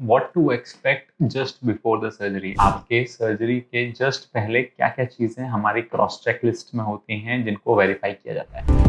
What to expect just before the surgery. आपके surgery के just पहले क्या क्या चीजें हमारी क्रॉस चेक लिस्ट में होती हैं जिनको वेरीफाई किया जाता है।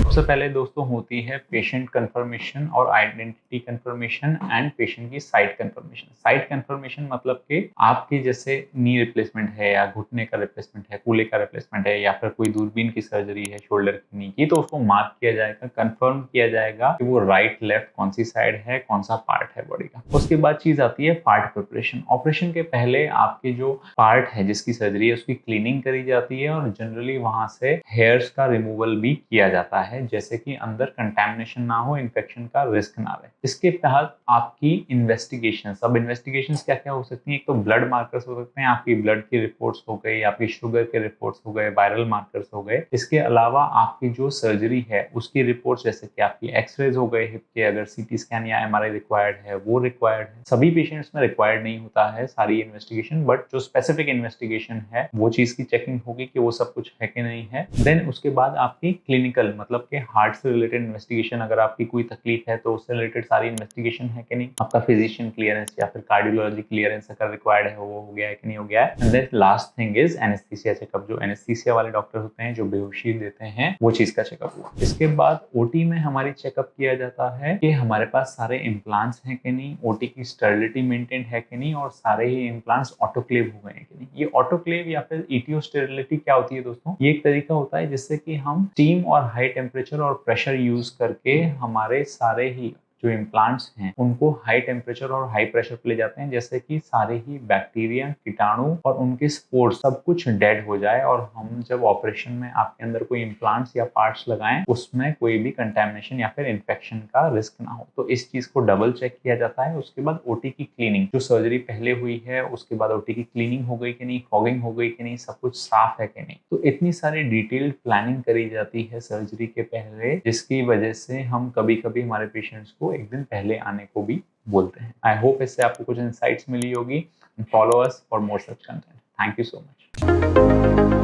सबसे पहले दोस्तों होती है पेशेंट कंफर्मेशन और आइडेंटिटी कंफर्मेशन एंड पेशेंट की साइट कंफर्मेशन। साइट कंफर्मेशन मतलब कि आपके जैसे नी रिप्लेसमेंट है या घुटने का रिप्लेसमेंट है, कूल्हे का रिप्लेसमेंट है या फिर कोई दूरबीन की सर्जरी है शोल्डर की नी की, तो उसको मार्क किया जाएगा, कंफर्म किया जाएगा कि वो राइट लेफ्ट कौन सी साइड है, कौन सा पार्ट है बॉडी का। उसके बाद चीज आती है पार्ट प्रिपरेशन। ऑपरेशन के पहले आपके जो पार्ट है जिसकी सर्जरी है उसकी क्लीनिंग करी जाती है और जनरली वहां से हेयर्स का रिमूवल भी किया जाता है, जैसे कि अंदर कंटैमिनेशन ना हो, इन्फेक्शन का रिस्क ना रहे। इसके तहत आपकी इन्वेस्टिगेशन, सब इन्वेस्टिगेशन क्या क्या हो सकती हैं, एक तो ब्लड मार्कर्स हो सकते हैं, आपकी ब्लड की रिपोर्ट्स हो गई, आपकी शुगर के रिपोर्ट्स हो गए, वायरल मार्कर्स हो गए। इसके अलावा आपकी जो सर्जरी है उसकी रिपोर्ट्स, जैसे कि आपकी एक्सरेज हो गए हिप के, अगर सीटी स्कैन या एमआरआई रिक्वायर्ड है वो रिक्वायर्ड है। सभी पेशेंट्स में रिक्वायर्ड नहीं होता है सारी इन्वेस्टिगेशन, बट जो स्पेसिफिक इन्वेस्टिगेशन है वो चीज की चेकिंग होगी कि वो सब कुछ है कि नहीं है। देन उसके बाद आपकी क्लिनिकल मतलब कि हार्ट से रिलेटेड इन्वेस्टिगेशन, अगर आपकी कोई तकलीफ है तो उससे रिलेटेड सारी इन्वेस्टिगेशन है कि नहीं, आपका फिजिशियन क्लियरेंस या फिर कार्डियोलॉजी क्लियरेंस अगर रिक्वायर्ड है वो हो गया है कि नहीं हो गया है। And then last thing is anaesthesia checkup. जो एनेस्थीसिया वाले डॉक्टर होते हैं जो बेहोशी देते हैं वो चीज का चेकअप हुआ। इसके बाद ओटी में हमारी चेकअप किया जाता है कि हमारे पास सारे इम्प्लांट्स हैं कि नहीं, ओटी की स्टर्डिलिटी मेंटेन है कि नहीं, और सारे ही इम्प्लांट्स ऑटोक्लेव हो गए हैं कि नहीं। ये ऑटोक्लेव या फिर ईटीओ स्टेरिलिटी क्या होती है दोस्तों, ये एक तरीका होता है जिससे कि हम स्टीम और हाई टेम्परेचर और प्रेशर यूज करके हमारे सारे ही जो इम्प्लांट्स हैं उनको हाई टेम्परेचर और हाई प्रेशर पे ले जाते हैं, जैसे कि सारे ही बैक्टीरिया, कीटाणु और उनके स्पोर्स सब कुछ डेड हो जाए, और हम जब ऑपरेशन में आपके अंदर कोई इम्प्लांट्स या पार्ट्स लगाएं उसमें कोई भी कंटेमिनेशन या फिर इन्फेक्शन का रिस्क ना हो। तो इस चीज को डबल चेक किया जाता है। उसके बाद ओटी की क्लीनिंग, जो सर्जरी पहले हुई है उसके बाद ओटी की क्लीनिंग हो गई कि नहीं, फॉगिंग हो गई कि नहीं, सब कुछ साफ है कि नहीं। तो इतनी सारी डिटेल्ड प्लानिंग करी जाती है सर्जरी के पहले, जिसकी वजह से हम कभी कभी हमारे पेशेंट्स को एक दिन पहले आने को भी बोलते हैं। आई होप इससे आपको कुछ इंसाइट्स मिली होगी। Follow us for more such content. Thank you so much.